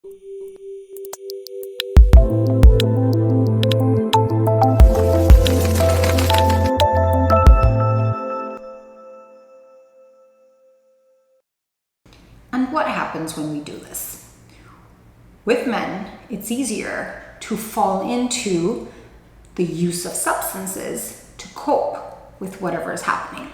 And what happens when we do this? With men, it's easier to fall into the use of substances to cope with whatever is happening.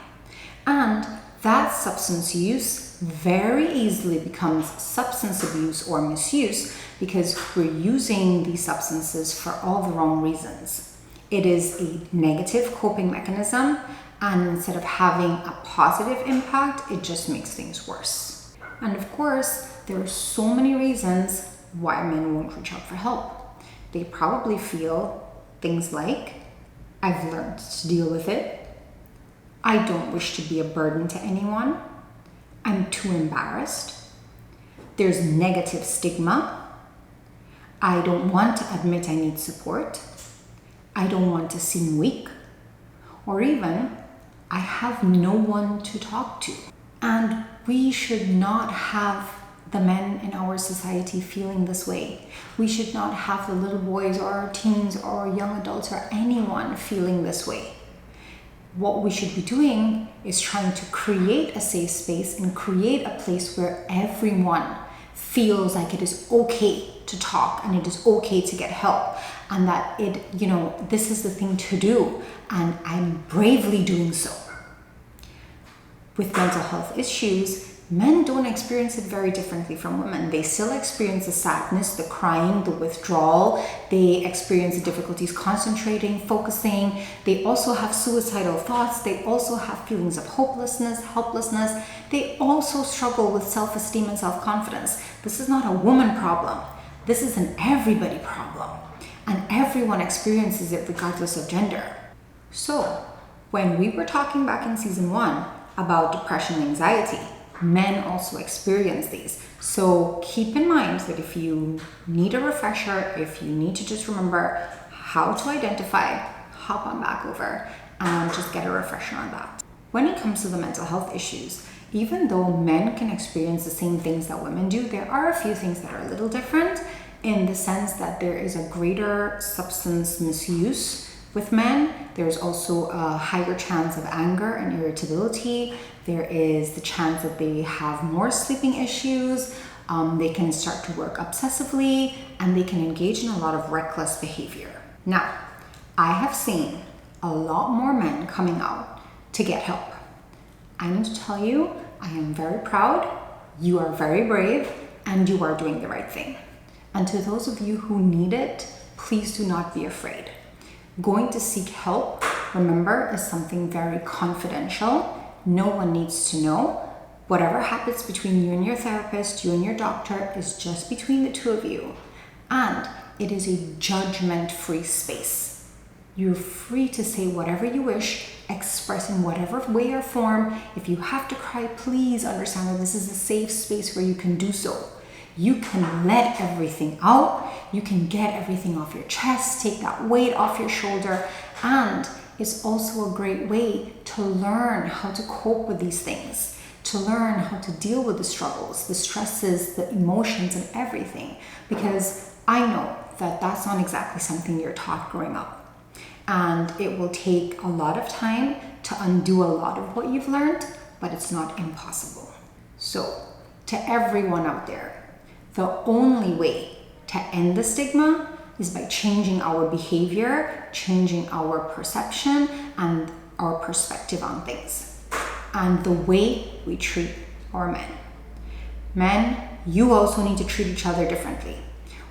And that substance use very easily becomes substance abuse or misuse because we're using these substances for all the wrong reasons. It is a negative coping mechanism, and instead of having a positive impact, it just makes things worse. And of course, there are so many reasons why men won't reach out for help. They probably feel things like, I've learned to deal with it. I don't wish to be a burden to anyone. I'm too embarrassed. There's negative stigma. I don't want to admit I need support. I don't want to seem weak. Or even, I have no one to talk to. And we should not have the men in our society feeling this way. We should not have the little boys or our teens or young adults or anyone feeling this way. What we should be doing is trying to create a safe space and create a place where everyone feels like it is okay to talk and it is okay to get help, and that this is the thing to do, and I'm bravely doing so. With mental health issues, men don't experience it very differently from women. They still experience the sadness, the crying, the withdrawal. They experience the difficulties concentrating, focusing. They also have suicidal thoughts. They also have feelings of hopelessness, helplessness. They also struggle with self-esteem and self-confidence. This is not a woman problem. This is an everybody problem. And everyone experiences it regardless of gender. So, when we were talking back in season 1 about depression and anxiety, men also experience these. So keep in mind that if you need a refresher, if you need to just remember how to identify, hop on back over and just get a refresher on that. When it comes to the mental health issues, even though men can experience the same things that women do, there are a few things that are a little different in the sense that there is a greater substance misuse with men. There's also a higher chance of anger and irritability. There is the chance that they have more sleeping issues. They can start to work obsessively, and they can engage in a lot of reckless behavior. Now, I have seen a lot more men coming out to get help. I need to tell you, I am very proud. You are very brave, and you are doing the right thing. And to those of you who need it, please do not be afraid. Going to seek help, remember, is something very confidential. No one needs to know. Whatever happens between you and your therapist, you and your doctor, is just between the two of you. And it is a judgment-free space. You're free to say whatever you wish, express in whatever way or form. If you have to cry, please understand that this is a safe space where you can do so. You can let everything out. You can get everything off your chest, take that weight off your shoulder. And it's also a great way to learn how to cope with these things, to learn how to deal with the struggles, the stresses, the emotions, and everything. Because I know that that's not exactly something you're taught growing up. And it will take a lot of time to undo a lot of what you've learned, but it's not impossible. So, to everyone out there, the only way to end the stigma is by changing our behavior, changing our perception, and our perspective on things, and the way we treat our men. Men, you also need to treat each other differently.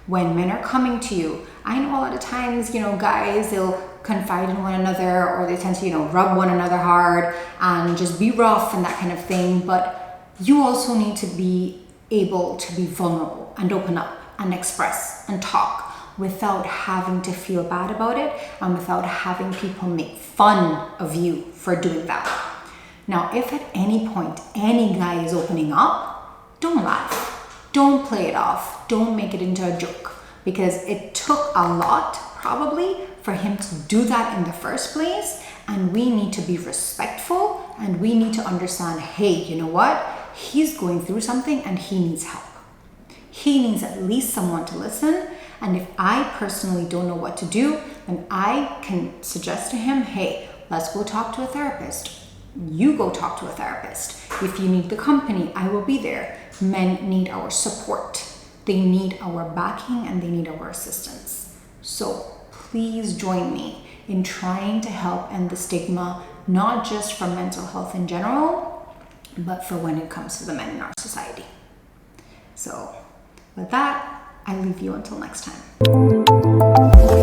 When men are coming to you, I know a lot of times, guys, they'll confide in one another, or they tend to, rub one another hard and just be rough and that kind of thing. But you also need to be able to be vulnerable and open up and express and talk without having to feel bad about it and without having people make fun of you for doing that. Now, if at any point any guy is opening up, don't laugh, don't play it off, don't make it into a joke, because it took a lot probably for him to do that in the first place, and we need to be respectful and we need to understand, hey, you know what? He's going through something and he needs help. He needs at least someone to listen. And if I personally don't know what to do, then I can suggest to him, hey, let's go talk to a therapist. You go talk to a therapist. If you need the company, I will be there. Men need our support. They need our backing and they need our assistance. So please join me in trying to help end the stigma, not just for mental health in general, but for when it comes to the men in our society. So with that, I leave you until next time.